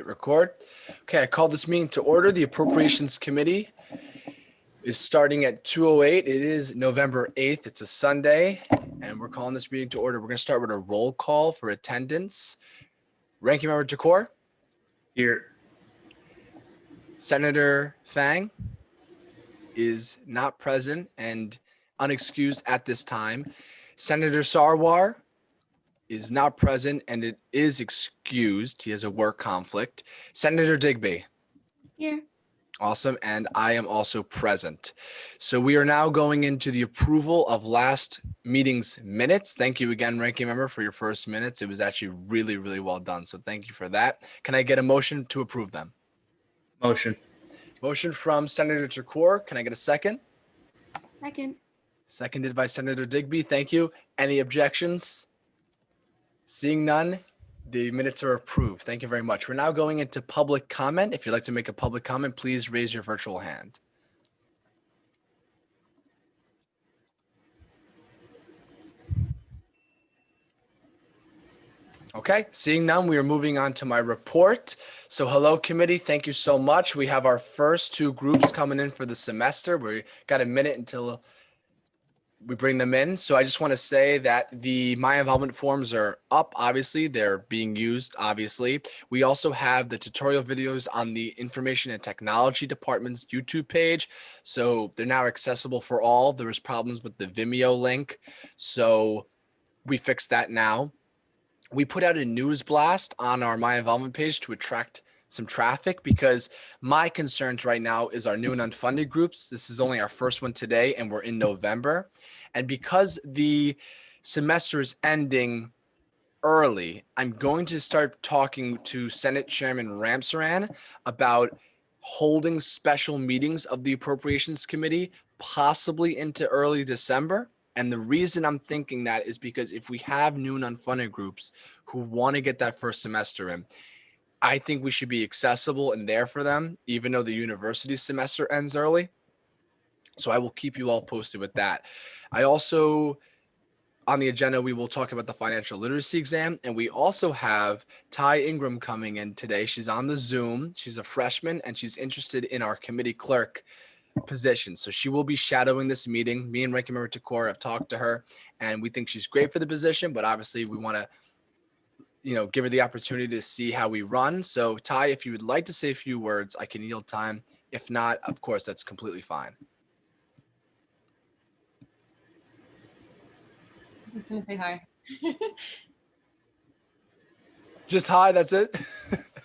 Hit record. Okay, I called this meeting to order. The Appropriations Committee is starting at 2:08. It is November 8th. It's a Sunday, and we're calling this meeting to order. We're going to start with a roll call for attendance. Ranking Member Jakor? Here. Senator Fang is not present and unexcused at this time. Senator Sarwar is not present and it is excused. He has a work conflict. Senator Digby? Here. Awesome. And I am also present. So we are now going into the approval of last meeting's minutes. Thank you again, Ranking Member, for your first minutes. It was actually really, really well done. So thank you for that. Can I get a motion to approve them? Motion. Motion from Senator Jakor. Can I get a second? Second. Seconded by Senator Digby. Thank you. Any objections? Seeing none, the minutes are approved. Thank you very much. We're now going into public comment. If you'd like to make a public comment, please raise your virtual hand. Okay, seeing none, we are moving on to my report. So hello, committee. Thank you so much. We have our first two groups coming in for the semester. We got a minute until we bring them in. So I just want to say that the My Involvement forms are up. Obviously, they're being used, obviously. We also have the tutorial videos on the Information and Technology Department's YouTube page. So they're now accessible for all. There was problems with the Vimeo link. So we fixed that now. We put out a news blast on our My Involvement page to attract some traffic because my concerns right now is our new and unfunded groups. This is only our first one today and we're in November. And because the semester is ending early, I'm going to start talking to Senate Chairman Ramsaran about holding special meetings of the Appropriations Committee, possibly into early December. And the reason I'm thinking that is because if we have new and unfunded groups who want to get that first semester in, I think we should be accessible and there for them, even though the university semester ends early. So I will keep you all posted with that. I also, on the agenda, we will talk about the financial literacy exam. And we also have Ty Ingram coming in today. She's on the Zoom. She's a freshman and she's interested in our committee clerk position. So she will be shadowing this meeting. Me and Ranking Member Jakor have talked to her and we think she's great for the position, but obviously we want to give her the opportunity to see how we run. So Ty, if you would like to say a few words, I can yield time. If not, of course, that's completely fine. I was gonna say hi. Just hi, that's it?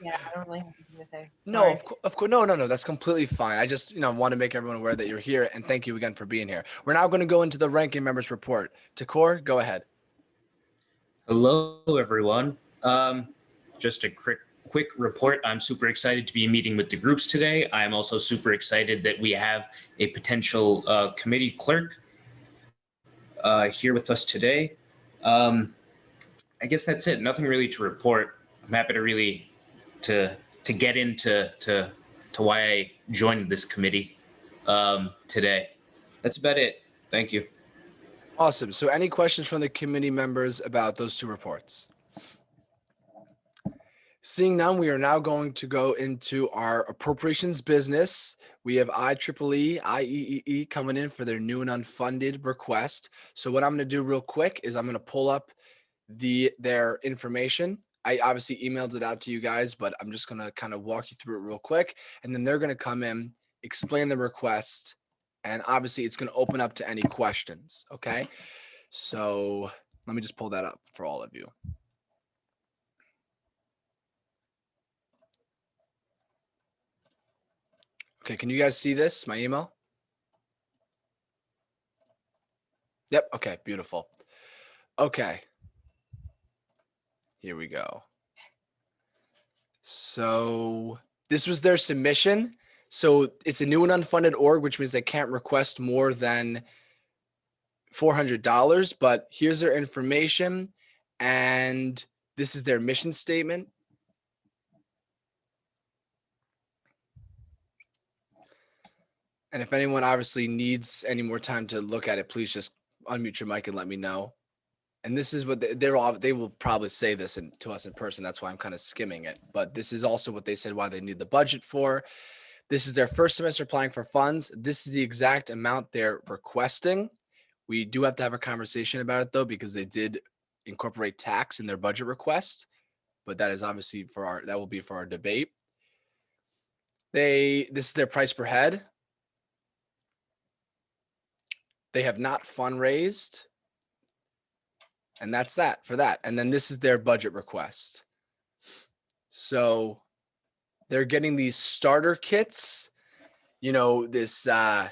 Yeah, I don't really have anything to say. No, Sorry. of course, no, that's completely fine. I just, want to make everyone aware that you're here and thank you again for being here. We're now going to go into the Ranking Members report. Jakor, go ahead. Hello, everyone. Just a quick report. I'm super excited to be meeting with the groups today. I'm also super excited that we have a potential committee clerk here with us today. I guess that's it. Nothing really to report. I'm happy to get into why I joined this committee today. That's about it. Thank you. Awesome. So any questions from the committee members about those two reports? Seeing none, we are now going to go into our appropriations business. We have IEEE coming in for their new and unfunded request. So what I'm going to do real quick is I'm going to pull up their information. I obviously emailed it out to you guys, but I'm just going to kind of walk you through it real quick. And then they're going to come in, explain the request, and obviously it's going to open up to any questions. Okay. So let me just pull that up for all of you. Okay, can you guys see this, my email? Yep, okay, beautiful. Okay, here we go. So this was their submission. So it's a new and unfunded org, which means they can't request more than $400, but here's their information. And this is their mission statement. And if anyone obviously needs any more time to look at it, please just unmute your mic and let me know. and this is what they will probably say this to us in person. That's why I'm kind of skimming it. But this is also what they said why they need the budget for. This is their first semester applying for funds. This is the exact amount they're requesting. We do have to have a conversation about it though, because they did incorporate tax in their budget request. But that is obviously that will be for our debate. This is their price per head. They have not fundraised. And that's that for that. And then this is their budget request. So they're getting these starter kits, this, I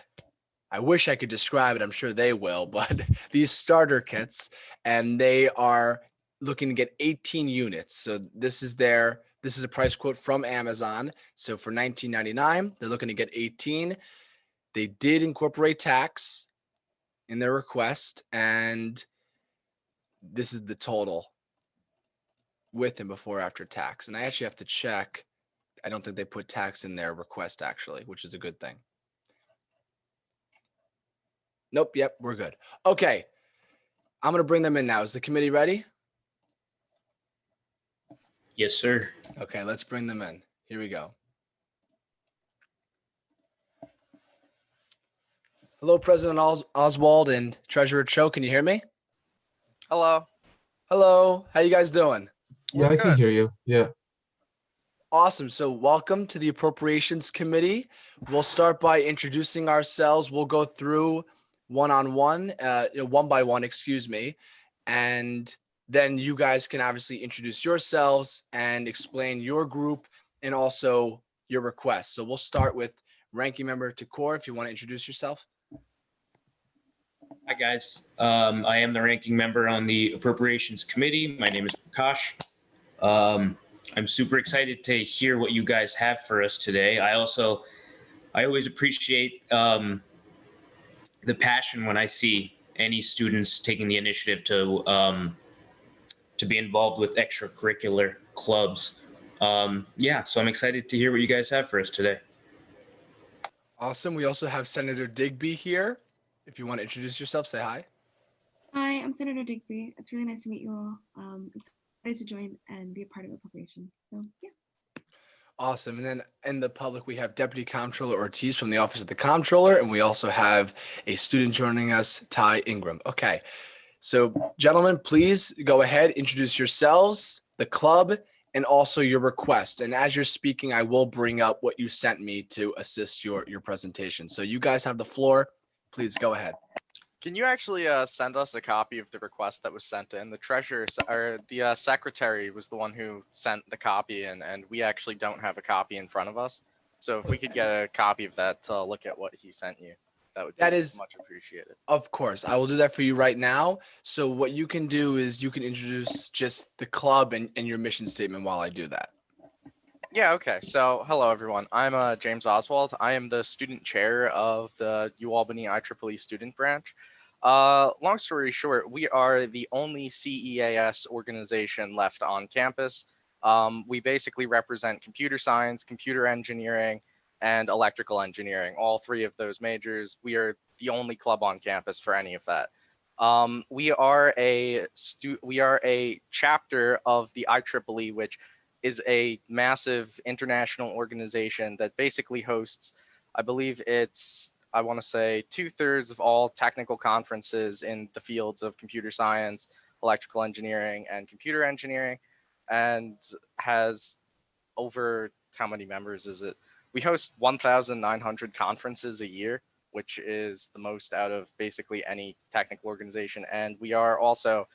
wish I could describe it. I'm sure they will, but these starter kits, and they are looking to get 18 units. So this is a price quote from Amazon. So for $19.99, they're looking to get 18. They did incorporate tax in their request, and this is the total with and before after tax. And I actually have to check. I don't think they put tax in their request actually, which is a good thing. Nope. Yep. We're good. Okay. I'm going to bring them in now. Is the committee ready? Yes, sir. Okay. Let's bring them in. Here we go. Hello, President Oswald and Treasurer Cho. Can you hear me? Hello. Hello. How you guys doing? Yeah, I can Good. hear you. Yeah. Awesome. So welcome to the Appropriations Committee. We'll start by introducing ourselves. We'll go through one-on-one, one by one, excuse me. And then you guys can obviously introduce yourselves and explain your group and also your request. So we'll start with Ranking Member Takor, if you want to introduce yourself. Hi, guys. I am the ranking member on the Appropriations Committee. My name is Prakash. I'm super excited to hear what you guys have for us today. I always appreciate the passion when I see any students taking the initiative to be involved with extracurricular clubs. So I'm excited to hear what you guys have for us today. Awesome. We also have Senator Digby here. If you want to introduce yourself, say hi. Hi, I'm Senator Digby. It's really nice to meet you all. Excited to join and be a part of Appropriation. So yeah. Awesome. And then in the public, we have Deputy Comptroller Ortiz from the Office of the Comptroller, and we also have a student joining us, Ty Ingram. Okay. So gentlemen, please go ahead, introduce yourselves, the club, and also your request. And as you're speaking, I will bring up what you sent me to assist your presentation. So you guys have the floor. Please go ahead. Can you actually send us a copy of the request that was sent in? The treasurer or the secretary was the one who sent the copy in, and we actually don't have a copy in front of us. So if we could get a copy of that to look at what he sent you, that would be much appreciated. Of course, I will do that for you right now. So what you can do is you can introduce just the club and your mission statement while I do that. Yeah, okay. So, hello, everyone. I'm James Oswald. I am the student chair of the UAlbany IEEE student branch. Long story short, we are the only CEAS organization left on campus. We basically represent computer science, computer engineering, and electrical engineering, all three of those majors. We are the only club on campus for any of that. We are a chapter of the IEEE, which is a massive international organization that basically hosts, I believe I want to say 2/3 of all technical conferences in the fields of computer science, electrical engineering, and computer engineering, and has over, how many members is it? We host 1,900 conferences a year, which is the most out of basically any technical organization. And we are also,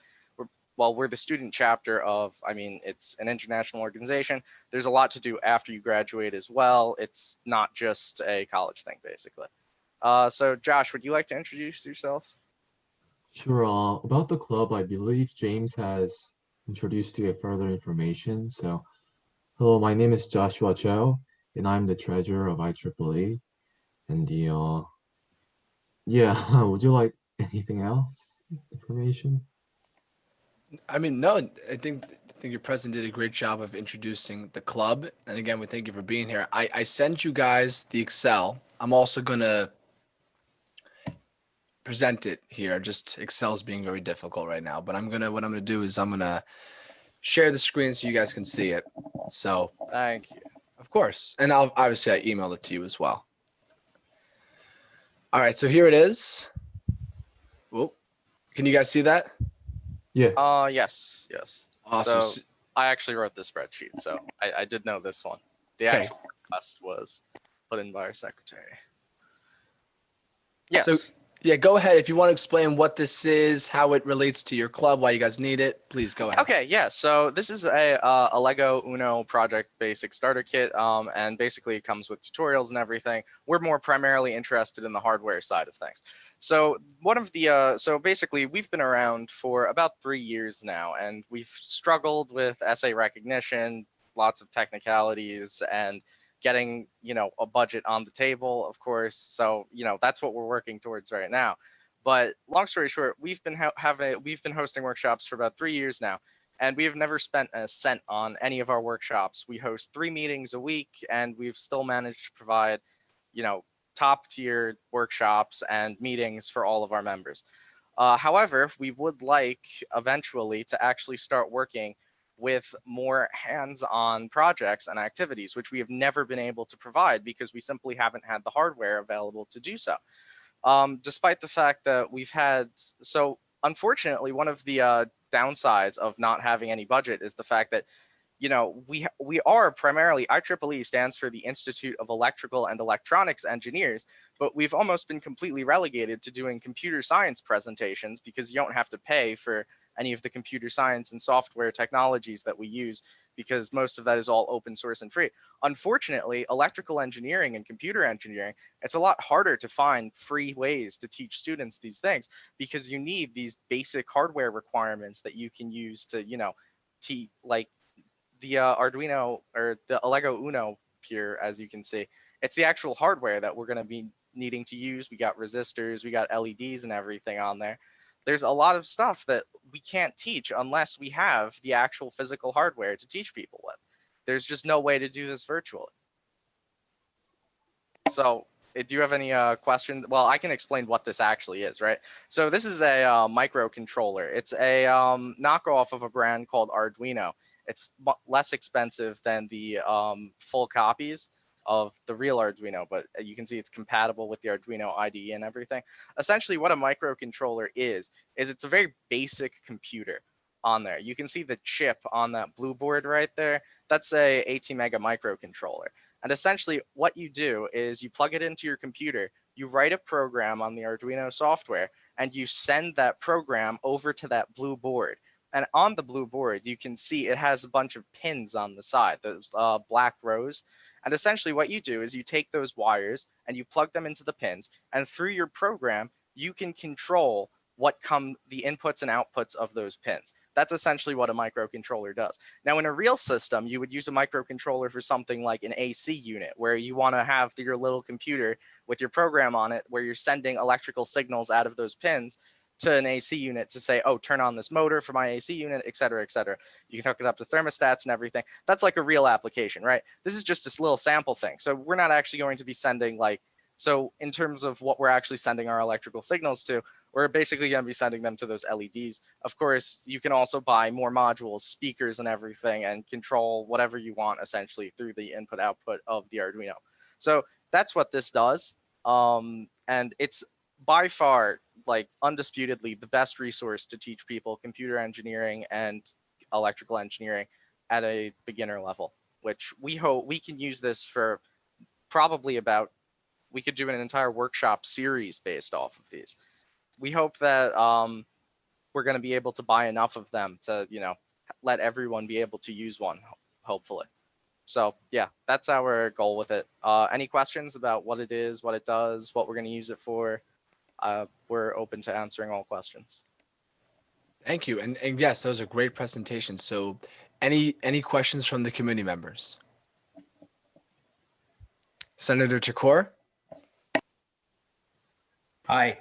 we're the student chapter of, it's an international organization. There's a lot to do after you graduate as well. It's not just a college thing, basically. So Josh, would you like to introduce yourself? Sure. About the club, I believe James has introduced you with further information. So, hello, my name is Joshua Cho, and I'm the treasurer of IEEE. And would you like anything else? Information? No, I think your president did a great job of introducing the club. And again, we thank you for being here. I sent you guys the Excel. I'm also going to present it here. Just Excel's being very difficult right now, but what I'm gonna do is I'm gonna share the screen so you guys can see it. So Thank you. of course, and I emailed it to you as well. All right, so here it is. Whoa, can you guys see that? Yeah. Yes. Awesome. So I actually wrote this spreadsheet, so I did know this one. The Okay. actual request was put in by our secretary. Yes. So yeah, go ahead. If you want to explain what this is, how it relates to your club, why you guys need it, please go ahead. Okay, yeah. So this is a Lego Uno project basic starter kit, and basically it comes with tutorials and everything. We're more primarily interested in the hardware side of things. So so basically we've been around for about 3 years now, and we've struggled with essay recognition, lots of technicalities, and getting a budget on the table, of course. So that's what we're working towards right now. But long story short, we've been hosting workshops for about 3 years now, and we have never spent a cent on any of our workshops. We host 3 meetings a week, and we've still managed to provide, top tier workshops and meetings for all of our members. However, we would like eventually to actually start working with more hands-on projects and activities, which we have never been able to provide because we simply haven't had the hardware available to do so. Despite the fact that unfortunately, one of the downsides of not having any budget is the fact that we are primarily, IEEE stands for the Institute of Electrical and Electronics Engineers, but we've almost been completely relegated to doing computer science presentations because you don't have to pay for any of the computer science and software technologies that we use, because most of that is all open source and free. Unfortunately, electrical engineering and computer engineering, it's a lot harder to find free ways to teach students these things, because you need these basic hardware requirements that you can use to, like the Arduino or the Lego Uno here, as you can see. It's the actual hardware that we're going to be needing to use. We got resistors, we got LEDs and everything on there. There's a lot of stuff that we can't teach unless we have the actual physical hardware to teach people with. There's just no way to do this virtually. So do you have any questions? Well, I can explain what this actually is, right? So this is a microcontroller. It's a knockoff of a brand called Arduino. It's less expensive than the full copies of the real Arduino, but you can see it's compatible with the Arduino IDE and everything. Essentially, what a microcontroller is it's a very basic computer on there. You can see the chip on that blue board right there. That's a ATmega microcontroller. And essentially, what you do is you plug it into your computer, you write a program on the Arduino software, and you send that program over to that blue board. And on the blue board, you can see it has a bunch of pins on the side, those black rows. And essentially what you do is you take those wires and you plug them into the pins, and through your program, you can control the inputs and outputs of those pins. That's essentially what a microcontroller does. Now, in a real system, you would use a microcontroller for something like an AC unit, where you want to have your little computer with your program on it, where you're sending electrical signals out of those pins to an AC unit to say, oh, turn on this motor for my AC unit, et cetera, et cetera. You can hook it up to thermostats and everything. That's like a real application, right? This is just this little sample thing. So we're not actually going to be sending so in terms of what we're actually sending our electrical signals to, we're basically going to be sending them to those LEDs. Of course, you can also buy more modules, speakers and everything, and control whatever you want essentially through the input output of the Arduino. So that's what this does. And it's by far, undisputedly, the best resource to teach people computer engineering and electrical engineering at a beginner level, which we hope we can use this for probably we could do an entire workshop series based off of these. We hope that we're going to be able to buy enough of them to, let everyone be able to use one, hopefully. So yeah, that's our goal with it. Any questions about what it is, what it does, what we're going to use it for? We're open to answering all questions. Thank you. And yes, that was a great presentation. So any questions from the committee members? Senator Chakor? Hi.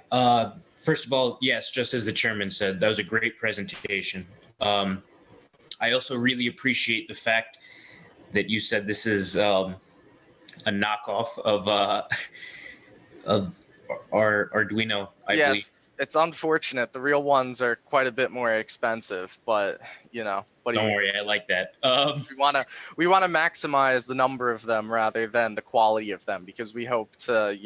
First of all, yes, just as the chairman said, that was a great presentation. I also really appreciate the fact that you said this is a knockoff of or do we know? I believe. Yes, it's unfortunate. The real ones are quite a bit more expensive, but what do Don't you worry, I like that. we want to maximize the number of them rather than the quality of them, because we hope to,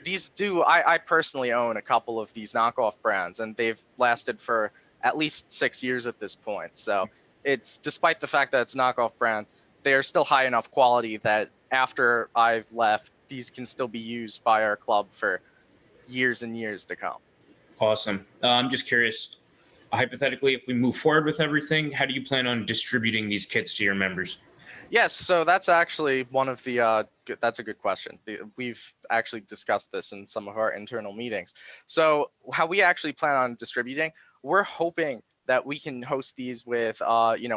these do. I personally own a couple of these knockoff brands, and they've lasted for at least 6 years at this point. So it's, despite the fact that it's knockoff brand, they are still high enough quality that after I've left, these can still be used by our club for years and years to come. Awesome. I'm just curious, hypothetically, if we move forward with everything, how do you plan on distributing these kits to your members? Yes, so that's actually one of the, that's a good question. We've actually discussed this in some of our internal meetings. So how we actually plan on distributing, we're hoping that we can host these with,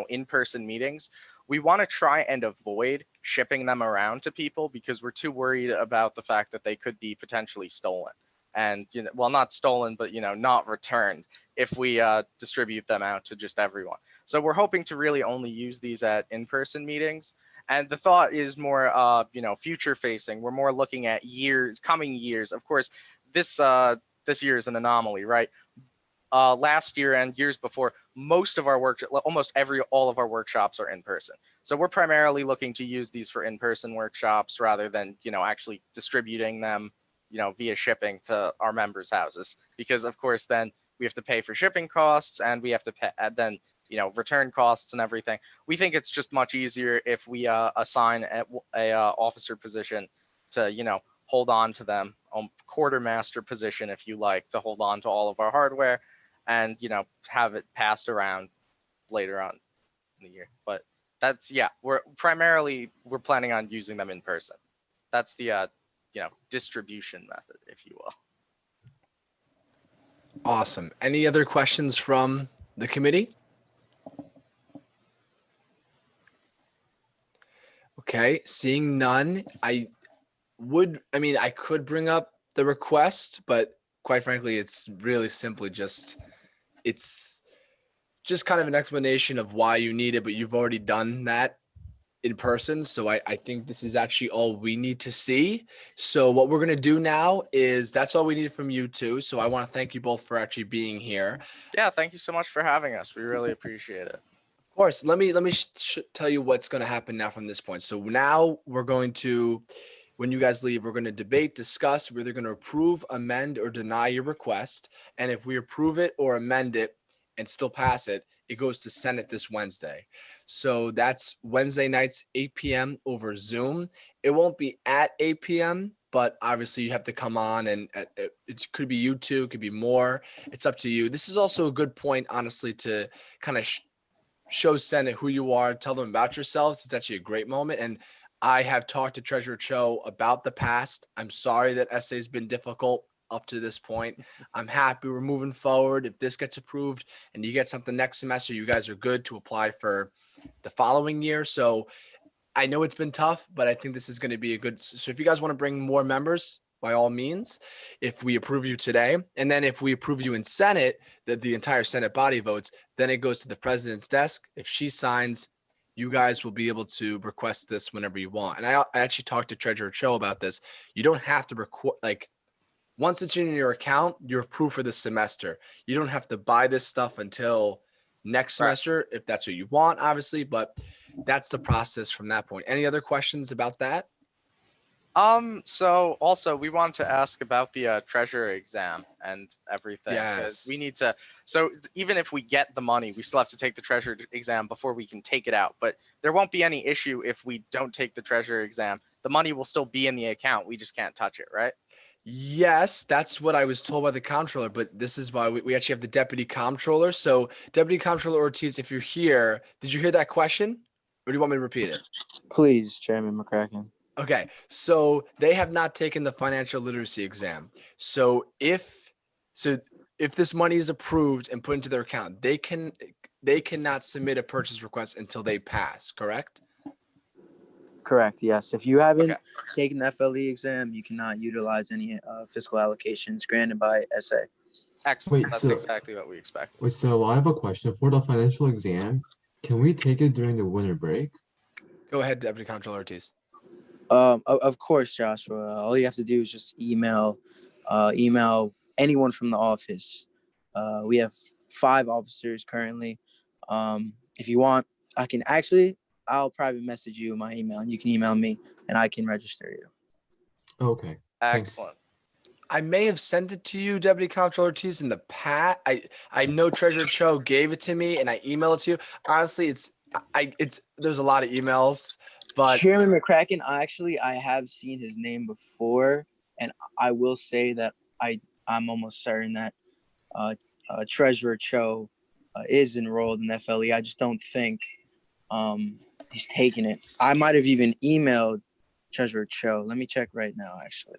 in-person meetings. We want to try and avoid shipping them around to people because we're too worried about the fact that they could be potentially stolen. And, well, not stolen, but, not returned if we distribute them out to just everyone. So we're hoping to really only use these at in-person meetings. And the thought is more, future facing. We're more looking at coming years. Of course, this year is an anomaly, right? Last year and years before, most of our all of our workshops are in person. So we're primarily looking to use these for in-person workshops rather than, actually distributing them, via shipping to our members' houses, because of course then we have to pay for shipping costs and we have to pay then, return costs and everything. We think it's just much easier if we assign a officer position to, hold on to them, quartermaster position, if you like, to hold on to all of our hardware and, have it passed around later on in the year. But that's, we're planning on using them in person. That's the, distribution method, if you will. Awesome. Any other questions from the committee? Okay, seeing none, I could bring up the request, but quite frankly, it's really simply it's just kind of an explanation of why you need it, but you've already done that in person. So I think this is actually all we need to see. So what we're going to do now is that's all we need from you two. So I want to thank you both for actually being here. Yeah, thank you so much for having us. We really appreciate it. Of course, let me tell you what's going to happen now from this point. So now we're going to, when you guys leave, we're going to debate, discuss. We're either going to approve, amend, or deny your request. And if we approve it or amend it and still pass it, it goes to Senate this Wednesday. So that's Wednesday nights, 8 p.m. over Zoom. It won't be at 8 p.m., but obviously you have to come on, and it could be you two, it could be more. It's up to you. This is also a good point, honestly, to kind of show Senate who you are, tell them about yourselves. It's actually a great moment. And I have talked to Treasurer Cho about the past. I'm sorry that essay has been difficult up to this point. I'm happy we're moving forward. If this gets approved and you get something next semester, you guys are good to apply for the following year. So I know it's been tough, but I think this is going to be a good. So if you guys want to bring more members, by all means, if we approve you today, and then if we approve you in Senate, that the entire Senate body votes, then it goes to the president's desk. If she signs, you guys will be able to request this whenever you want. And I actually talked to Treasurer Cho about this. You don't have to record, once it's in your account, you're approved for the semester. You don't have to buy this stuff until next semester, if that's what you want, obviously, but that's the process from that point. Any other questions about that? So also we want to ask about the treasurer exam and everything. Yes. We need to, so even if we get the money, we still have to take the treasurer exam before we can take it out. But there won't be any issue if we don't take the treasurer exam. The money will still be in the account. We just can't touch it, right? Yes, that's what I was told by the comptroller, but this is why we actually have the deputy comptroller. So Deputy Comptroller Ortiz, if you're here, did you hear that question? Or do you want me to repeat it? Please, Chairman McCracken. Okay, so they have not taken the financial literacy exam. So if this money is approved and put into their account, they cannot submit a purchase request until they pass, correct? Correct, yes. If you haven't taken the FLE exam, you cannot utilize any fiscal allocations granted by SA. Excellent. Wait, That's so- exactly what we expect. Wait, so I have a question. For the financial exam, can we take it during the winter break? Go ahead, Deputy Comptroller Ortiz. Of course, Joshua. All you have to do is just email email anyone from the office. We have 5 officers currently. If you want, I'll private message you my email and you can email me and I can register you. Okay. Thanks. Excellent. I may have sent it to you, Deputy Comptroller Ortiz, in the past. I know Treasurer Cho gave it to me and I emailed it to you. Honestly, there's a lot of emails, but Chairman McCracken, I have seen his name before, and I will say that I'm almost certain that Treasurer Cho is enrolled in FLE. I just don't think he's taken it. I might have even emailed Treasurer Cho. Let me check right now, actually.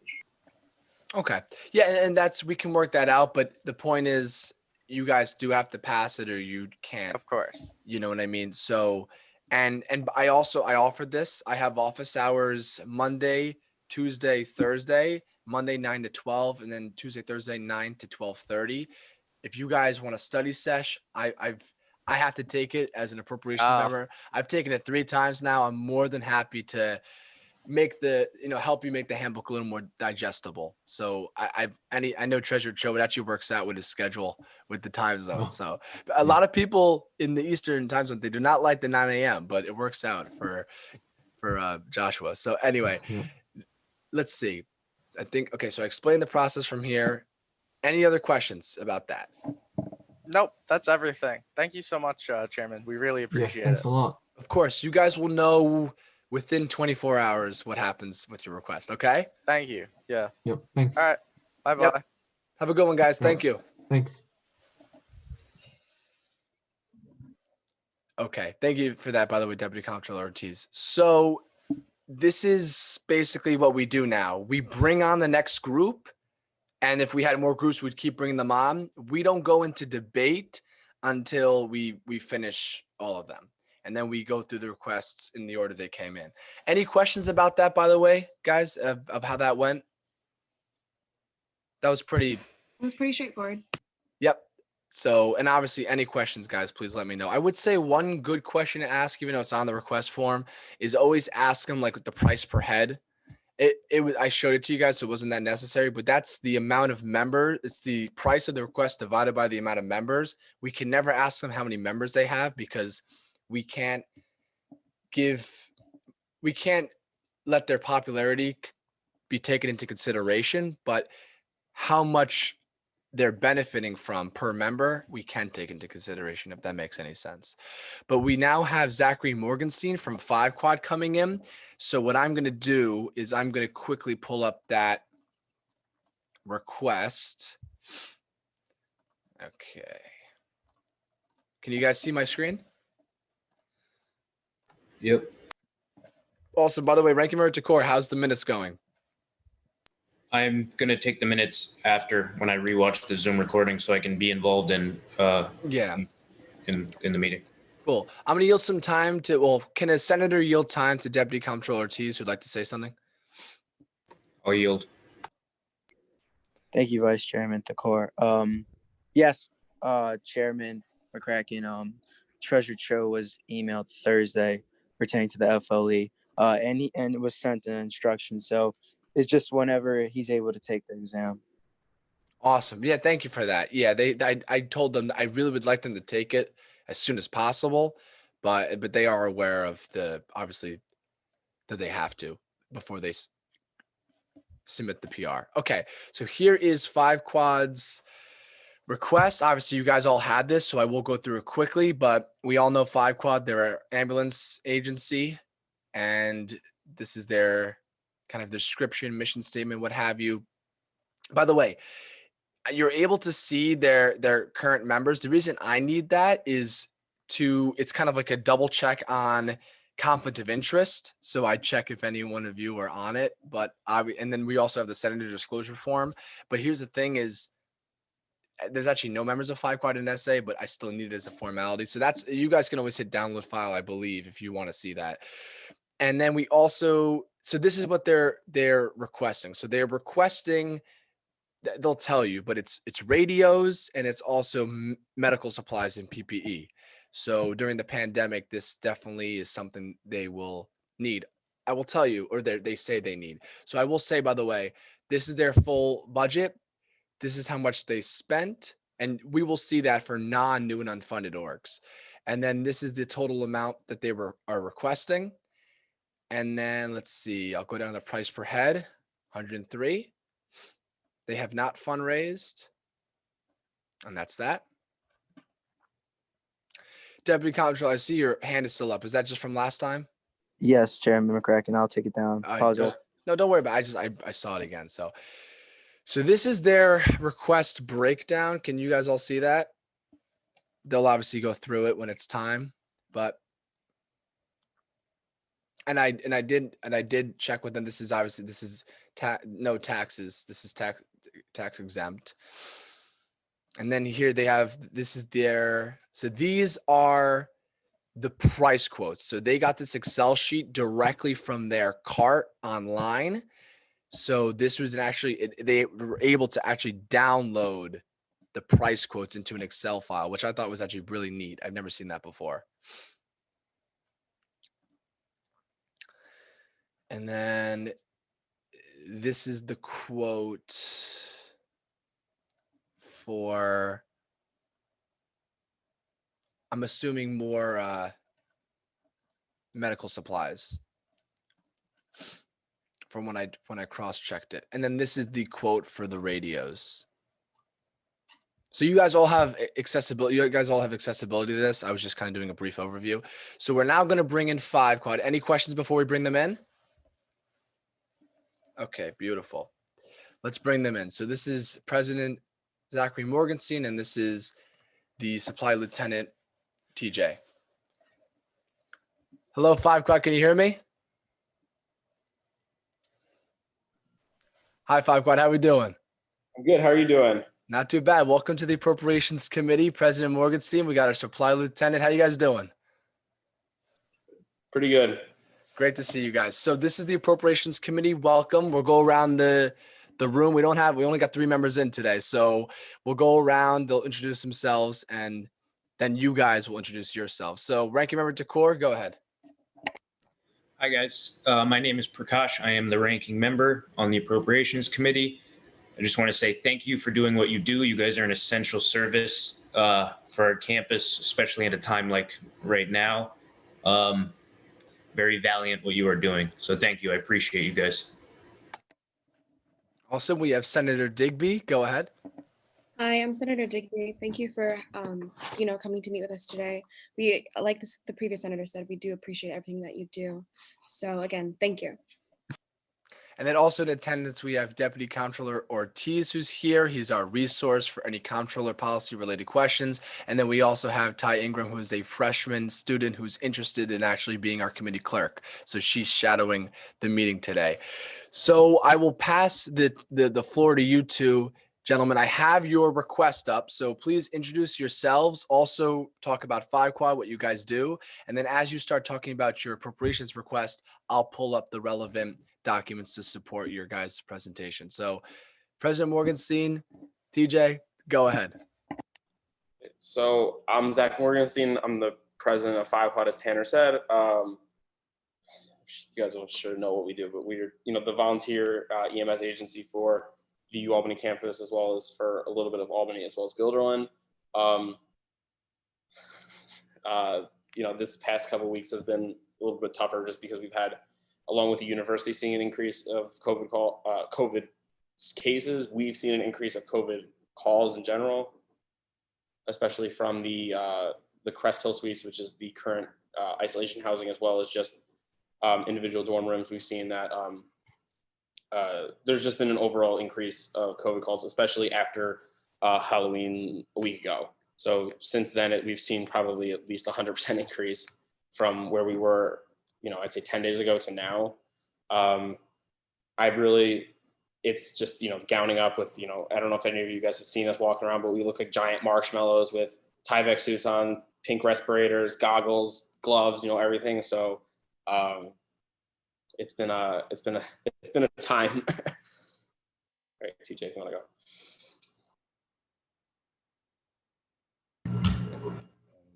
okay. Yeah, and we can work that out, but the point is you guys do have to pass it or you can't. Of course. You know what I mean? So, and I offered this. I have office hours Monday, Tuesday, Thursday, Monday 9 to 12, and then Tuesday, Thursday 9 to 12:30. If you guys want a study sesh, I have to take it as an appropriations member. I've taken it 3 times now. I'm more than happy to help you make the handbook a little more digestible. So I know Treasurer Cho, it actually works out with his schedule with the time zone. Oh, So a lot of people in the Eastern time zone, they do not like the 9 a.m., but it works out for Joshua. So anyway, Yeah. let's see. I think, okay, so I explained the process from here. Any other questions about that? Nope, that's everything. Thank you so much, Chairman. We really Yeah, appreciate thanks it. a lot. Of course, you guys will know within 24 hours what happens with your request. Okay. Thank you. Yeah. Yep, thanks. All right. Bye bye. Yep. Have a good one, guys. Thank you. Thanks. Okay. Thank you for that, by the way, Deputy Comptroller Ortiz. So this is basically what we do now. We bring on the next group. And if we had more groups, we'd keep bringing them on. We don't go into debate until we finish all of them. And then we go through the requests in the order they came in. Any questions about that, by the way, guys, of how that went? That was pretty. It was pretty straightforward. Yep. So, and obviously any questions, guys, please let me know. I would say one good question to ask, even though it's on the request form, is always ask them like the price per head. I showed it to you guys, so it wasn't that necessary, but that's the amount of members. It's the price of the request divided by the amount of members. We can never ask them how many members they have because we can't let their popularity be taken into consideration, but how much they're benefiting from per member, we can take into consideration, if that makes any sense. But we now have Zachary Morgenstein from 5 Quad coming in. So what I'm going to do is I'm going to quickly pull up that request. Okay. Can you guys see my screen? Yep. Also, by the way, Ranking Member Takor, how's the minutes going? I'm gonna take the minutes after when I rewatch the Zoom recording so I can be involved in Yeah. in the meeting. Cool. I'm going to yield some time can a senator yield time to Deputy Comptroller Ortiz who'd like to say something? I'll yield. Thank you, Vice Chairman Thakor. Yes, Chairman McCracken, Treasurer Cho was emailed Thursday pertaining to the FLE, and it was sent an instruction. So it's just whenever he's able to take the exam. Awesome. Yeah, thank you for that. Yeah, I told them I really would like them to take it as soon as possible, but they are aware of obviously that they have to before they submit the PR. Okay, so here is 5 Quad's request. Obviously, you guys all had this, so I will go through it quickly, but we all know 5 Quad, they're an ambulance agency, and this is their kind of description, mission statement, what have you. By the way, you're able to see their current members. The reason I need that is it's kind of like a double check on conflict of interest. So I check if any one of you are on it, and then we also have the senator disclosure form. But here's the thing is there's actually no members of 5 Quad in SA, but I still need it as a formality. So you guys can always hit download file, I believe, if you want to see that. And then so this is what they're requesting. So they're requesting, they'll tell you, but it's radios and it's also medical supplies and PPE. So during the pandemic, this definitely is something they will need. I will tell you, or they say they need. So I will say, by the way, This is their full budget. This is how much they spent. And we will see that for non-new and unfunded orgs. And then this is the total amount that they are requesting. And then let's see, I'll go down to the price per head, 103. They have not fundraised. And that's that. Deputy Comptroller, I see your hand is still up. Is that just from last time? Yes, Chairman McCracken. I'll take it down. Apologize. No, don't worry about it. I saw it again. So this is their request breakdown. Can you guys all see that? They'll obviously go through it when it's time, but and I did check with them. This is obviously no taxes. This is tax exempt. And then here they have, this is so these are the price quotes. So they got this Excel sheet directly from their cart online. So this was they were able to actually download the price quotes into an Excel file, which I thought was actually really neat. I've never seen that before. And then this is the quote for, I'm assuming, more medical supplies from when I cross-checked it. And then this is the quote for the radios. So you guys all have accessibility. You guys all have accessibility to this. I was just kind of doing a brief overview. So we're now going to bring in 5 quad. Any questions before we bring them in? Okay, beautiful. Let's bring them in. So this is President Zachary Morgenstein, and this is the Supply Lieutenant TJ. Hello, 5 quad. Can you hear me? Hi, 5 quad. How we doing? I'm good. How are you doing? Not too bad. Welcome to the Appropriations Committee, President Morgenstein. We got our Supply Lieutenant. How you guys doing? Pretty good. Great to see you guys. So this is the Appropriations Committee. Welcome. We'll go around the room. We only got 3 members in today. So we'll go around, they'll introduce themselves, and then you guys will introduce yourselves. So Ranking Member Takor, go ahead. Hi, guys. My name is Prakash. I am the ranking member on the Appropriations Committee. I just want to say thank you for doing what you do. You guys are an essential service for our campus, especially at a time like right now. Very valiant what you are doing. So thank you. I appreciate you guys. Also, we have Senator Digby. Go ahead. Hi, I'm Senator Digby. Thank you for, coming to meet with us today. We, like the previous senator said, we do appreciate everything that you do. So again, thank you. And then also in attendance, we have Deputy Comptroller Ortiz, who's here. He's our resource for any comptroller policy related questions. And then we also have Ty Ingram, who is a freshman student who's interested in actually being our committee clerk. So she's shadowing the meeting today. So I will pass the floor to you two. Gentlemen, I have your request up, so please introduce yourselves. Also talk about 5 quad, what you guys do. And then as you start talking about your appropriations request, I'll pull up the relevant documents to support your guys' presentation. So President Morgenstein, TJ, go ahead. So I'm Zach Morgenstein. I'm the president of 5 quad, as Tanner said. You guys will sure know what we do, but we're the volunteer EMS agency for the Albany campus, as well as for a little bit of Albany, as well as Guilderland. This past couple of weeks has been a little bit tougher just because we've had, along with the university seeing an increase of COVID cases, we've seen an increase of COVID calls in general, especially from the Crest Hill Suites, which is the current isolation housing, as well as just individual dorm rooms. We've seen that there's just been an overall increase of COVID calls, especially after Halloween a week ago. So since then, we've seen probably at least 100% increase from where we were, I'd say 10 days ago to now. It's just, gowning up with, I don't know if any of you guys have seen us walking around, but we look like giant marshmallows with Tyvek suits on, pink respirators, goggles, gloves, everything. So it's been a time. All right, TJ, if you want to go.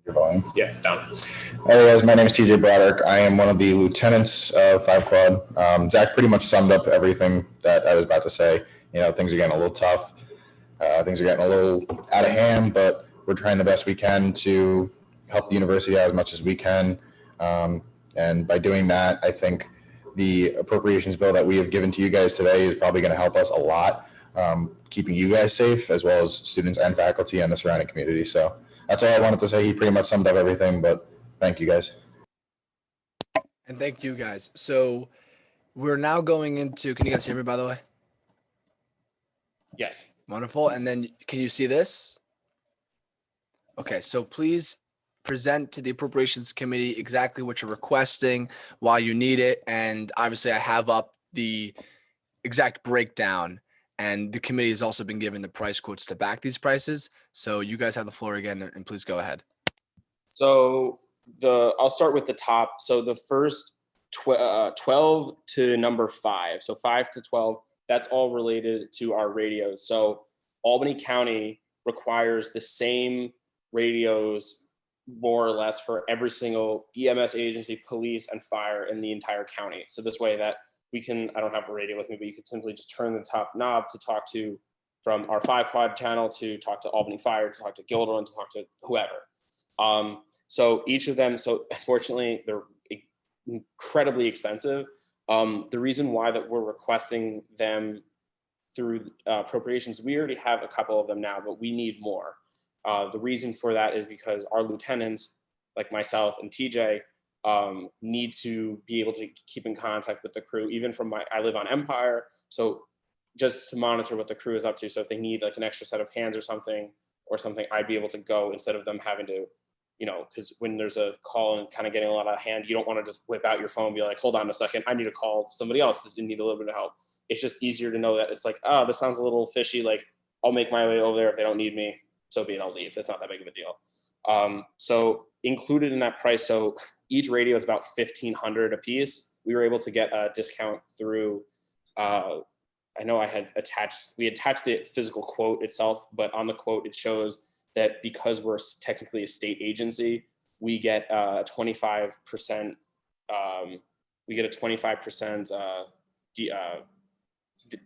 Your volume. Yeah, down. Hey guys, my name is TJ Broderick. I am one of the lieutenants of 5 Quad. Zach pretty much summed up everything that I was about to say. You know, things are getting a little tough. Things are getting a little out of hand, but we're trying the best we can to help the university out as much as we can. And by doing that, I think the appropriations bill that we have given to you guys today is probably going to help us a lot, keeping you guys safe as well as students and faculty and the surrounding community. So that's all I wanted to say. He pretty much summed up everything, but thank you guys. And thank you guys. So we're now going into, can you guys hear me by the way? Yes. Wonderful. And then can you see this? Okay, so please present to the Appropriations Committee exactly what you're requesting, why you need it. And obviously I have up the exact breakdown, and the committee has also been given the price quotes to back these prices. So you guys have the floor again, and please go ahead. So I'll start with the top. So the first 12 to number 5. So 5 to 12, that's all related to our radios. So Albany County requires the same radios more or less for every single EMS agency, police, and fire in the entire county. So this way that we can, I don't have a radio with me, but you could simply just turn the top knob to talk to, from our 5 Quad channel to talk to Albany Fire, to talk to Gilderland, to talk to whoever. So each of them, so unfortunately, they're incredibly expensive. The reason why that we're requesting them through appropriations, we already have a couple of them now, but we need more. The reason for that is because our lieutenants, like myself and TJ, need to be able to keep in contact with the crew, even from I live on Empire, so just to monitor what the crew is up to. So if they need like an extra set of hands or something, I'd be able to go instead of them having to, you know, because when there's a call and kind of getting a lot out of hand, you don't want to just whip out your phone and be like, hold on a second, I need to call somebody else that need a little bit of help. It's just easier to know that it's like, oh, this sounds a little fishy. Like, I'll make my way over there. If they don't need me, so be it, I'll leave. That's not that big of a deal. So included in that price, so each radio is about $1,500 a piece. We were able to get a discount through, I know we attached the physical quote itself, but on the quote, it shows that because we're technically a state agency, we get a 25%,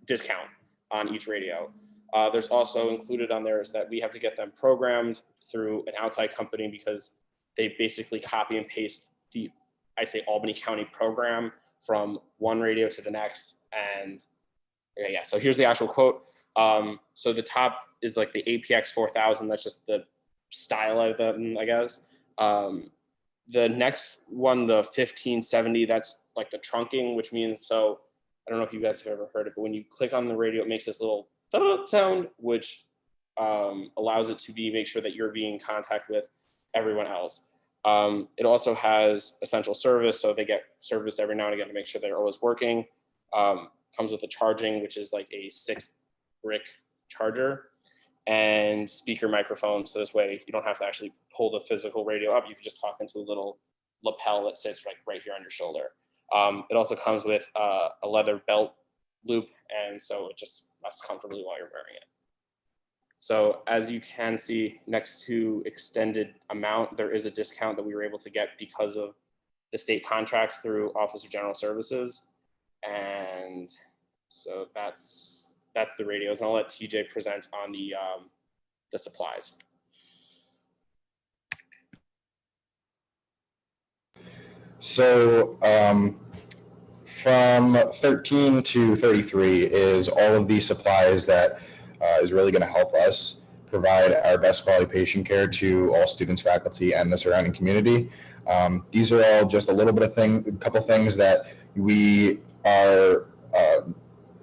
discount on each radio. There's also included on there is that we have to get them programmed through an outside company because they basically copy and paste Albany County program from one radio to the next. And yeah, so here's the actual quote. So the top is like the APX 4000. That's just the style of them, I guess. The next one, the 1570, that's like the trunking, which means, so I don't know if you guys have ever heard it, but when you click on the radio, it makes this little sound, which allows it to make sure that you're being in contact with everyone else. It also has essential service, so they get serviced every now and again to make sure they're always working. Comes with a charging, which is like a 6-brick charger, and speaker microphone. So this way you don't have to actually pull the physical radio up. You can just talk into a little lapel that sits right here on your shoulder. It also comes with a leather belt loop, and so it just rests comfortably while you're wearing it. So as you can see, next to extended amount, there is a discount that we were able to get because of the state contract through Office of General Services. And so that's the radios. And I'll let TJ present on the supplies. So from 13 to 33 is all of the supplies that is really going to help us provide our best quality patient care to all students, faculty, and the surrounding community. These are all just a little bit of a couple things that we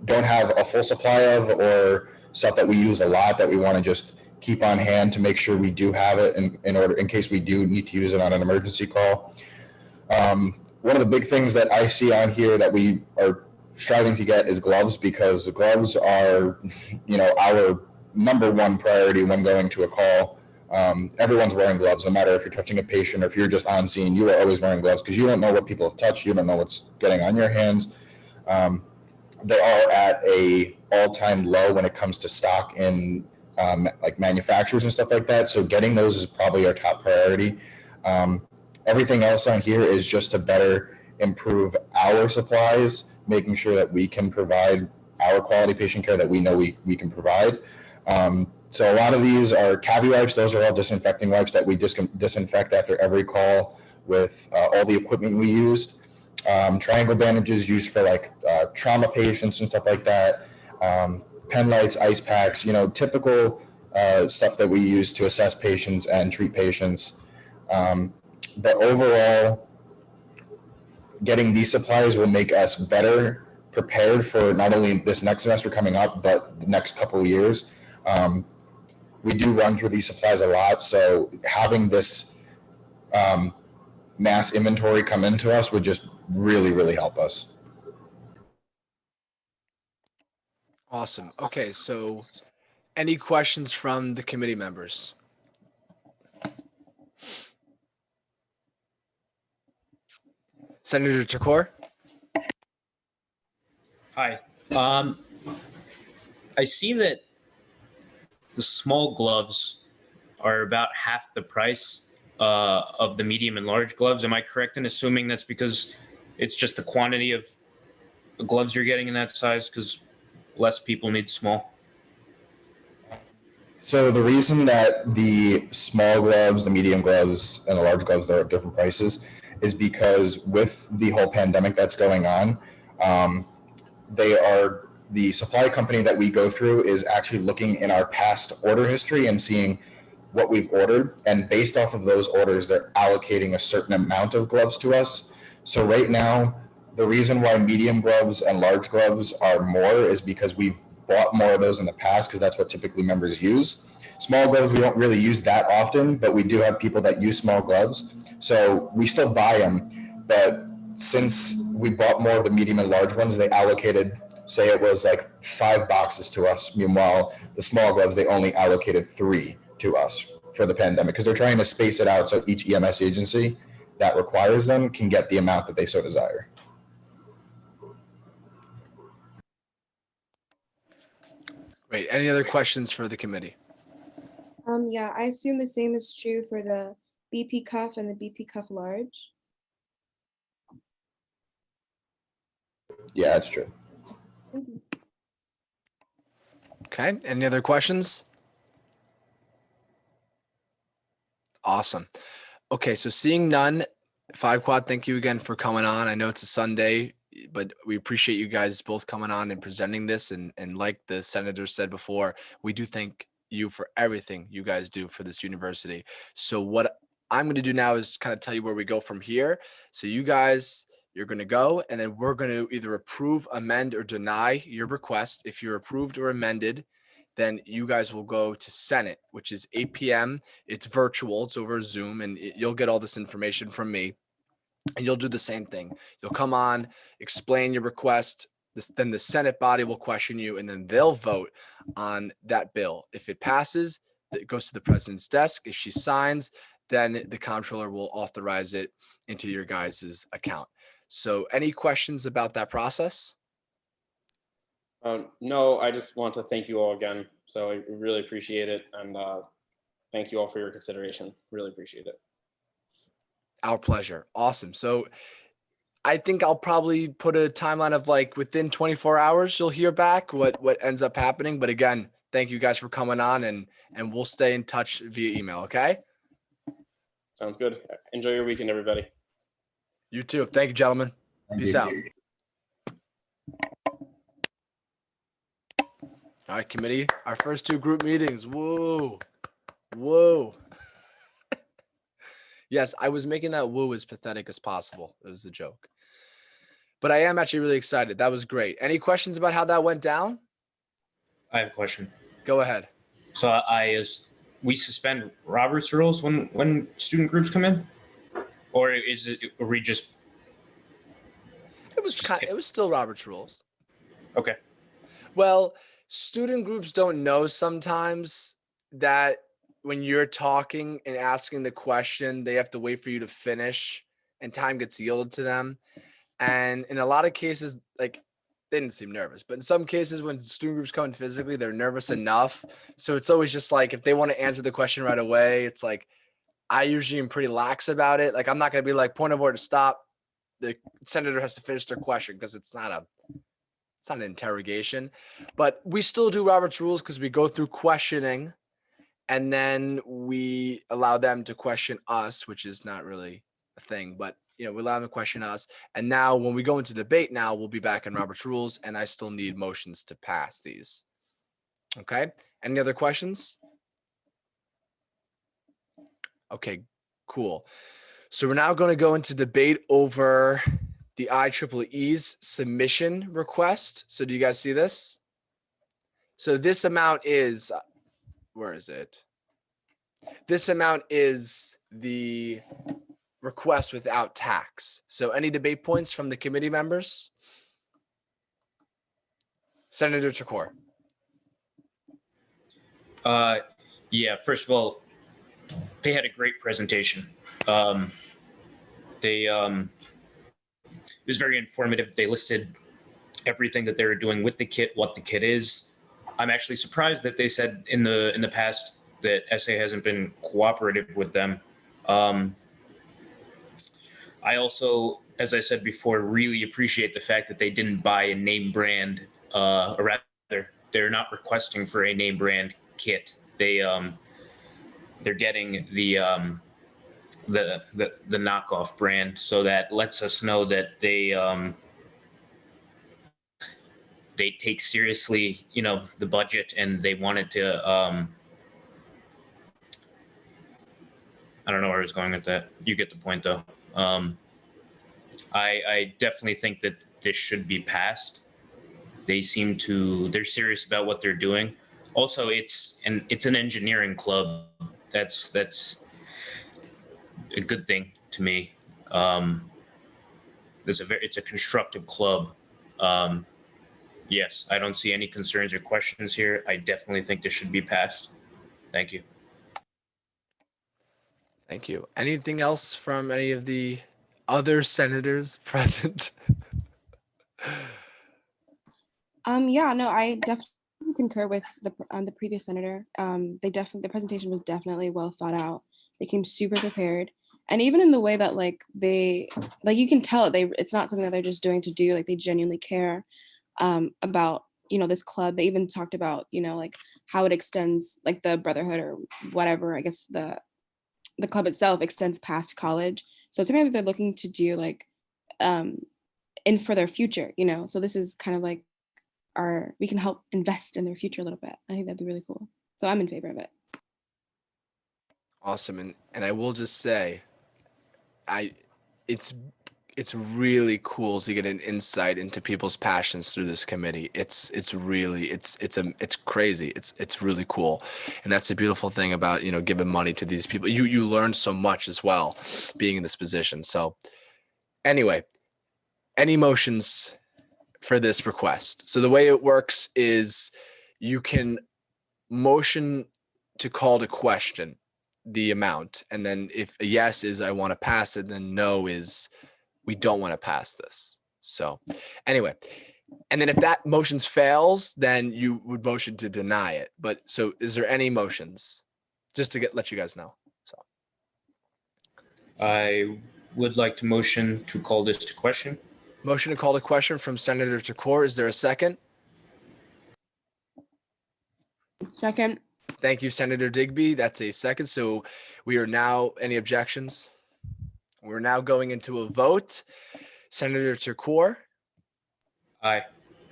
don't have a full supply of, or stuff that we use a lot that we want to just keep on hand to make sure we do have it in case we do need to use it on an emergency call. One of the big things that I see on here that we are striving to get is gloves, because the gloves are, our number one priority when going to a call. Everyone's wearing gloves, no matter if you're touching a patient or if you're just on scene. You are always wearing gloves because you don't know what people have touched. You don't know what's getting on your hands. They are at a all-time low when it comes to stock in like manufacturers and stuff like that. So getting those is probably our top priority. Everything else on here is just to better improve our supplies, making sure that we can provide our quality patient care that we know we can provide. So a lot of these are cavi wipes. Those are all disinfecting wipes that we disinfect after every call with all the equipment we used. Triangle bandages used for like trauma patients and stuff like that. Pen lights, ice packs, typical stuff that we use to assess patients and treat patients. But overall, getting these supplies will make us better prepared for not only this next semester coming up, but the next couple of years. We do run through these supplies a lot, so having this mass inventory come into us would just really, really help us. Awesome. Okay, so any questions from the committee members? Senator Chakor? Hi. I see that the small gloves are about half the price of the medium and large gloves. Am I correct in assuming that's because it's just the quantity of gloves you're getting in that size because less people need small? So the reason that the small gloves, the medium gloves, and the large gloves, they're at different prices is because with the whole pandemic that's going on, the supply company that we go through is actually looking in our past order history and seeing what we've ordered. And based off of those orders, they're allocating a certain amount of gloves to us. So right now, the reason why medium gloves and large gloves are more is because we've bought more of those in the past because that's what typically members use. Small gloves, we don't really use that often, but we do have people that use small gloves. So we still buy them, but since we bought more of the medium and large ones, they allocated, say it was like 5 boxes to us. Meanwhile, the small gloves, they only allocated 3 to us for the pandemic because they're trying to space it out so each EMS agency that requires them can get the amount that they so desire. Great. Any other questions for the committee? Yeah, I assume the same is true for the BP cuff and the BP cuff large. Yeah, that's true. Okay. Any other questions? Awesome. Okay. So seeing none, 5 Quad, thank you again for coming on. I know it's a Sunday, but we appreciate you guys both coming on and presenting this. And like the senator said before, we do thank you for everything you guys do for this university. So what I'm going to do now is kind of tell you where we go from here. So you guys, you're going to go, and then we're going to either approve, amend, or deny your request. If you're approved or amended, then you guys will go to Senate, which is 8 p.m. It's virtual. It's over Zoom, and you'll get all this information from me. And you'll do the same thing. You'll come on, explain your request. Then the Senate body will question you, and then they'll vote on that bill. If it passes, it goes to the president's desk. If she signs, then the comptroller will authorize it into your guys' account. So any questions about that process? No, I just want to thank you all again. So I really appreciate it. And thank you all for your consideration. Really appreciate it. Our pleasure. Awesome. So I think I'll probably put a timeline of like within 24 hours, you'll hear back what ends up happening. But again, thank you guys for coming on, and we'll stay in touch via email. Okay. Sounds good. Enjoy your weekend, everybody. You too. Thank you, gentlemen. Peace out. All right, committee, our first 2 group meetings. Whoa. Whoa. Yes, I was making that woo as pathetic as possible. It was a joke. But I am actually really excited. That was great. Any questions about how that went down? I have a question. Go ahead. So we suspend Robert's rules when student groups come in, or are we just? It was still Robert's rules. Okay. Well, student groups don't know sometimes that when you're talking and asking the question, they have to wait for you to finish and time gets yielded to them. And in a lot of cases, like they didn't seem nervous. But in some cases, when student groups come in physically, they're nervous enough. So it's always just like, if they want to answer the question right away, it's like, I usually am pretty lax about it. Like, I'm not going to be like, point of order, stop. The senator has to finish their question, because it's not an interrogation. But we still do Robert's rules because we go through questioning and then we allow them to question us, which is not really a thing, but we allow them to question us. And now when we go into debate now, we'll be back in Robert's rules, and I still need motions to pass these. Okay. Any other questions? Okay, cool. So we're now going to go into debate over the IEEE's submission request. So do you guys see this? So this amount is, where is it? This amount is the request without tax. So any debate points from the committee members? Senator Chakor. Yeah, first of all, they had a great presentation. It was very informative. They listed everything that they were doing with the kit, what the kit is. I'm actually surprised that they said in the past that SA hasn't been cooperative with them. I also, as I said before, really appreciate the fact that they didn't buy a name brand, or rather, they're not requesting for a name brand kit. They're getting the knockoff brand, so that lets us know that they take seriously, the budget, and they wanted to. I don't know where I was going with that. You get the point, though. I definitely think that this should be passed. They're serious about what they're doing. Also, it's an engineering club. That's a good thing to me. It's a constructive club. Yes, I don't see any concerns or questions here. I definitely think this should be passed. Thank you. Thank you. Anything else from any of the other senators present? Yeah, no, I definitely concur with the previous senator. The presentation was definitely well thought out. They came super prepared, and even in the way that you can tell it's not something that they're just doing to do. Like, they genuinely care about this club. They even talked about how it extends, like the brotherhood or whatever. I guess the club itself extends past college, so it's something that they're looking to do in for their future. So this is kind of like we can help invest in their future a little bit. I think that'd be really cool. So I'm in favor of it. Awesome. And I will just say, it's really cool to get an insight into people's passions through this committee. It's crazy. It's really cool. And that's the beautiful thing about, giving money to these people. You learn so much as well being in this position. So anyway, any motions for this request? So the way it works is you can motion to call to question the amount. And then if a yes is I want to pass it, then no is we don't want to pass this. So anyway, and then if that motion fails, then you would motion to deny it. But so is there any motions? Just to let you guys know. So I would like to motion to call this to question. Motion to call the question from Senator Chakor. Is there a second? Second. Thank you, Senator Digby. That's a second. So we are now, any objections? We're now going into a vote. Senator Chakor. Aye.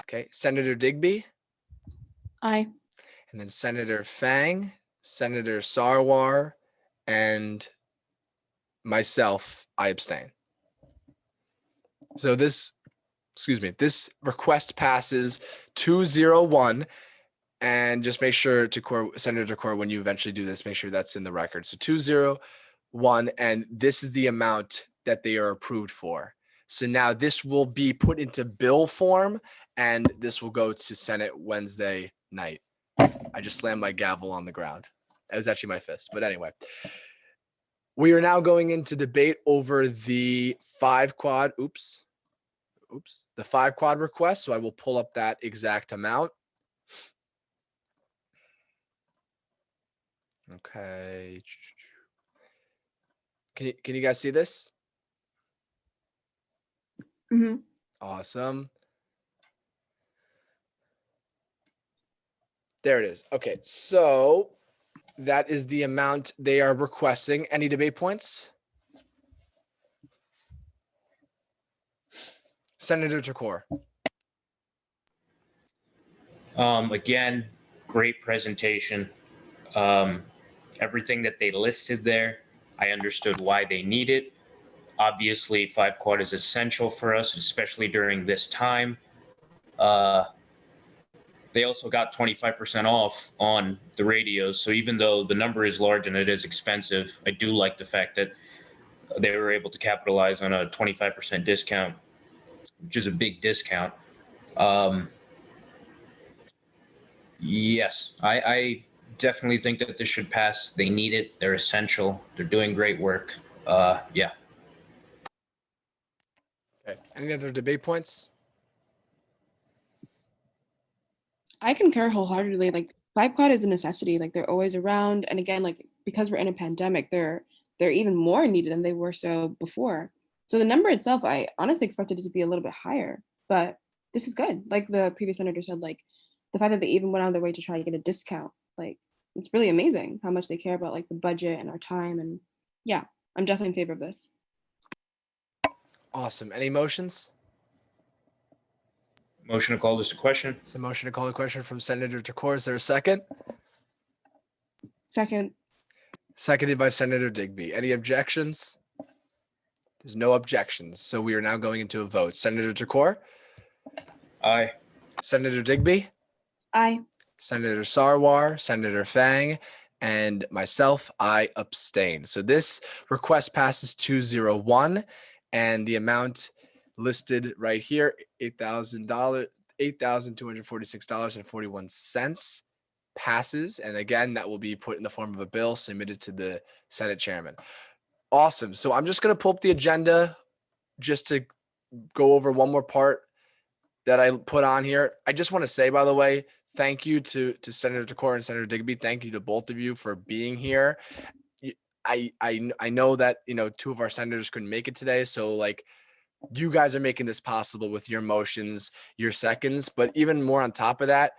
Okay. Senator Digby. Aye. And then Senator Fang, Senator Sarwar, and myself, I abstain. So this request passes 201. And just make sure Senator Chakor, when you eventually do this, make sure that's in the record. So 201, and this is the amount that they are approved for. So now this will be put into bill form, and this will go to Senate Wednesday night. I just slammed my gavel on the ground. That was actually my fist, but anyway. We are now going into debate over the 5 quad. Oops. the 5 quad request. So I will pull up that exact amount. Okay. Can you guys see this? Hmm. Awesome. There it is. Okay, so that is the amount they are requesting. Any debate points? Senator Takor. Again, great presentation. Everything that they listed there, I understood why they need it. Obviously, 5 quad is essential for us, especially during this time. They also got 25% off on the radios. So even though the number is large and it is expensive, I do like the fact that they were able to capitalize on a 25% discount, which is a big discount. Yes, I definitely think that this should pass. They need it. They're essential. They're doing great work. Yeah. Okay. Any other debate points? I concur wholeheartedly. Like 5 quad is a necessity. Like they're always around, and again, like because we're in a pandemic, they're even more needed than they were so before. So the number itself, I honestly expected it to be a little bit higher, but this is good. Like the previous senator said, like the fact that they even went out of their way to try to get a discount, like it's really amazing how much they care about like the budget and our time. And yeah, I'm definitely in favor of this. Awesome. Any motions? Motion to call this a question. It's a motion to call the question from Senator Takor. Is there a second? Second. Seconded by Senator Digby. Any objections? There's no objections. So we are now going into a vote. Senator Takor? Aye. Senator Digby? Aye. Senator Sarwar, Senator Fang, and myself, I abstain. So this request passes 201, and the amount listed right here, $8,000, $8,246.41 passes. And again, that will be put in the form of a bill submitted to the Senate chairman. Awesome. So I'm just going to pull up the agenda just to go over one more part that I put on here. I just want to say, by the way, thank you to Senator Takor and Senator Digby. Thank you to both of you for being here. I know that, you know, 2 of our senators couldn't make it today. So like you guys are making this possible with your motions, your seconds, but even more on top of that,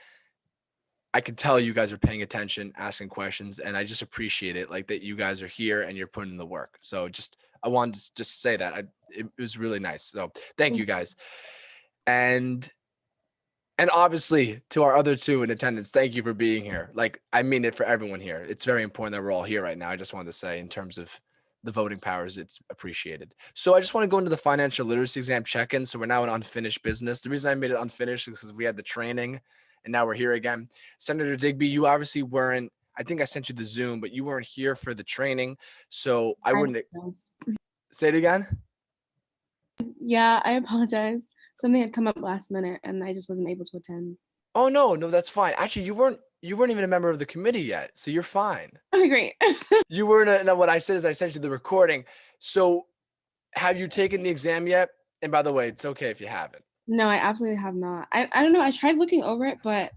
I could tell you guys are paying attention, asking questions, and I just appreciate it. Like that you guys are here and you're putting in the work. So I wanted to just say that it was really nice. So thank you guys. And obviously to our other 2 in attendance, thank you for being here. Like, I mean it for everyone here. It's very important that we're all here right now. I just wanted to say in terms of the voting powers, it's appreciated. So I just want to go into the financial literacy exam check-in. So we're now in unfinished business. The reason I made it unfinished is because we had the training and now we're here again. Senator Digby, you obviously weren't, I think I sent you the Zoom, but you weren't here for the training. So I wouldn't say it again. Yeah, I apologize. Something had come up last minute and I just wasn't able to attend. Oh, no, that's fine. Actually, you weren't even a member of the committee yet. So you're fine. Okay, great. You weren't. No, what I said is I sent you the recording. So have you taken the exam yet? And by the way, it's okay if you haven't. No, I absolutely have not. I don't know. I tried looking over it, but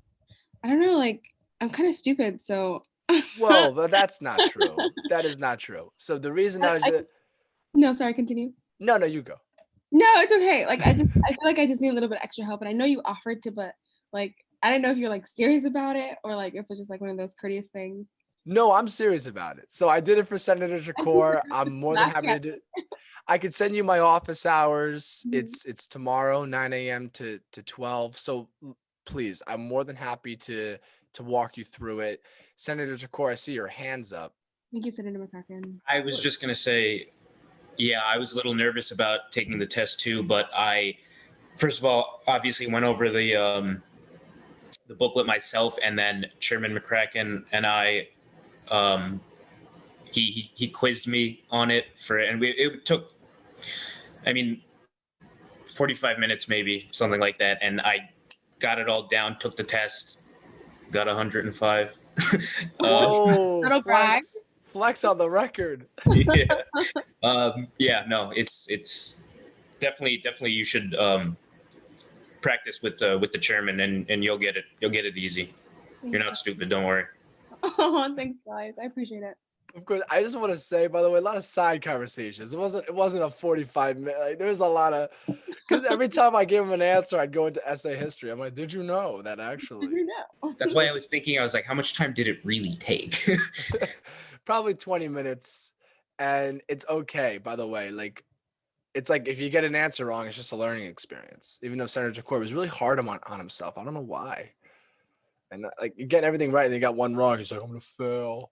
I don't know. Like, I'm kind of stupid. So. Well, but that's not true. That is not true. So the reason I was. No, sorry. Continue. No, you go. No, it's okay. Like, I feel like I just need a little bit extra help, and I know you offered to, but like, I don't know if you're like serious about it or like if it's just like one of those courteous things. No, I'm serious about it. So I did it for Senator Takor. I'm more than happy to do it. I could send you my office hours. Mm-hmm. It's tomorrow, 9 a.m. to 12. So please, I'm more than happy to walk you through it. Senator Takor, I see your hands up. Thank you, Senator McCracken. I was just going to say, yeah, I was a little nervous about taking the test too, but I, first of all, obviously went over the booklet myself, and then Chairman McCracken and I, he quizzed me on it and it took, 45 minutes maybe, something like that, and I got it all down, took the test, got 105. Oh, Little brag. Flex on the record. Yeah. No, it's definitely you should practice with the chairman, and you'll get it. You'll get it easy. You're not stupid. Don't worry. Oh, thanks, guys. I appreciate it. Of course, I just want to say, by the way, a lot of side conversations. It wasn't a 45-minute. Like, there was a lot of, because every time I gave him an answer, I'd go into essay history. I'm like, did you know that actually? Did you know? That's why I was thinking. I was like, how much time did it really take? Probably 20 minutes, and it's okay. By the way, like, it's like if you get an answer wrong, it's just a learning experience. Even though Senator Jacour was really hard on himself, I don't know why. And like you get everything right, and you got one wrong. He's like, I'm gonna fail.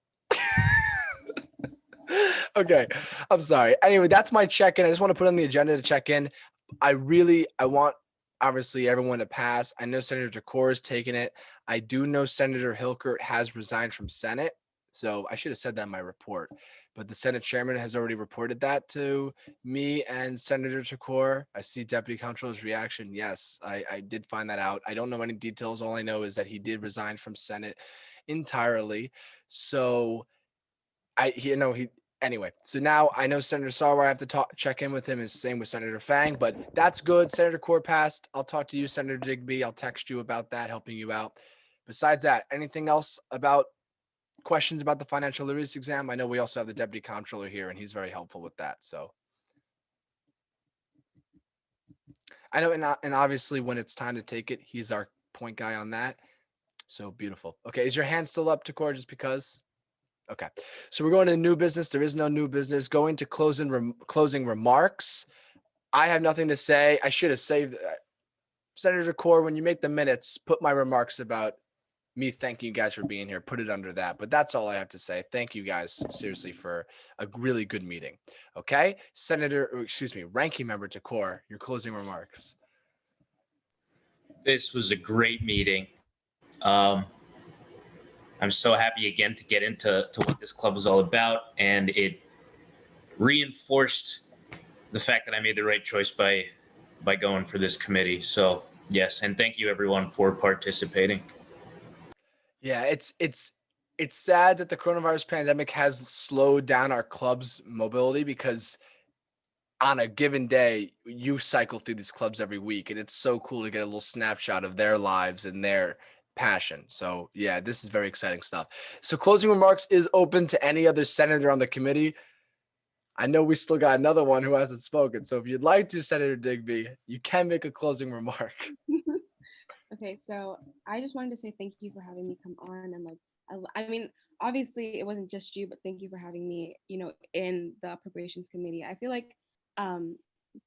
Okay, I'm sorry. Anyway, that's my check-in. I just want to put on the agenda to check in. I want obviously everyone to pass. I know Senator Jacour is taking it. I do know Senator Hilkert has resigned from Senate. So I should have said that in my report, but the Senate chairman has already reported that to me and Senator Jacour. I see Deputy Comptroller's reaction. Yes, I did find that out. I don't know any details. All I know is that he did resign from Senate entirely. So anyway, so now I know Senator Sarwar, I have to check in with him, and same with Senator Fang, but that's good. Senator Core passed. I'll talk to you, Senator Digby. I'll text you about that, helping you out. Besides that, anything else about questions about the financial literacy exam? I know we also have the Deputy Comptroller here, and he's very helpful with that. So I know, and obviously when it's time to take it, he's our point guy on that. So beautiful. Okay, is your hand still up, Core, just because? Okay, so we're going to new business. There is no new business. Going to closing remarks. I have nothing to say. I should have saved that. Senator Core, when you make the minutes, put my remarks about me thanking you guys for being here. Put it under that. But that's all I have to say. Thank you guys, seriously, for a really good meeting. Okay, Ranking Member Core, your closing remarks. This was a great meeting. I'm so happy again to get into what this club is all about, and it reinforced the fact that I made the right choice by going for this committee. So yes, and thank you everyone for participating. Yeah, it's sad that the coronavirus pandemic has slowed down our club's mobility, because on a given day, you cycle through these clubs every week, and it's so cool to get a little snapshot of their lives and their passion. So yeah, this is very exciting stuff. So closing remarks is open to any other senator on the committee. I know we still got another one who hasn't spoken. So if you'd like to, Senator Digby, you can make a closing remark. Okay, so I just wanted to say thank you for having me come on, and like, I mean, obviously it wasn't just you, but thank you for having me, in the Appropriations Committee. I feel like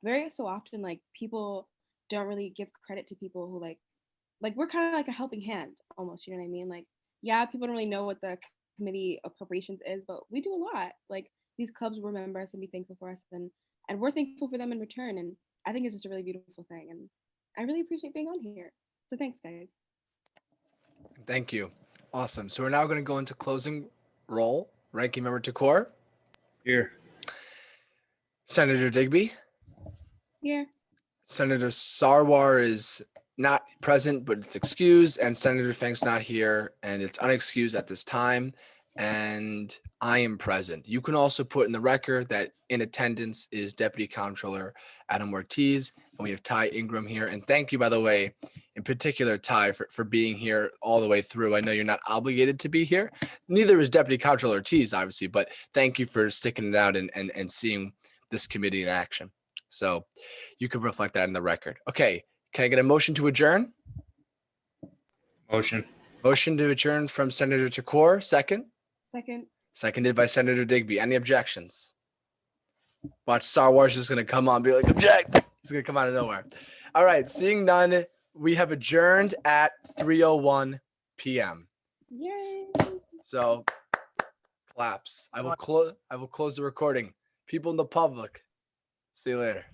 very so often, like, people don't really give credit to people who like we're kind of like a helping hand almost, you know what I mean? Like, yeah, people don't really know what the committee appropriations is, but we do a lot. Like, these clubs will remember us and be thankful for us, and we're thankful for them in return. And I think it's just a really beautiful thing, and I really appreciate being on here. So thanks, guys. Thank you. Awesome. So we're now going to go into closing roll. Ranking Member Core. Here. Senator Digby. Here. Senator Sarwar is not present, but it's excused, and Senator Fang's not here, and it's unexcused at this time, and I am present. You can also put in the record that in attendance is Deputy Comptroller Adam Ortiz, and we have Ty Ingram here. And thank you, by the way, in particular, Ty, for being here all the way through. I know you're not obligated to be here. Neither is Deputy Comptroller Ortiz, obviously, but thank you for sticking it out and seeing this committee in action. So you can reflect that in the record. Okay. Can I get a motion to adjourn? Motion. Motion to adjourn from Senator Core. Second? Second. Seconded by Senator Digby. Any objections? Watch, Sarwar's just going to come on and be like, object. He's going to come out of nowhere. All right. Seeing none, we have adjourned at 3:01 p.m. Yay. So claps. I will close the recording. People in the public. See you later.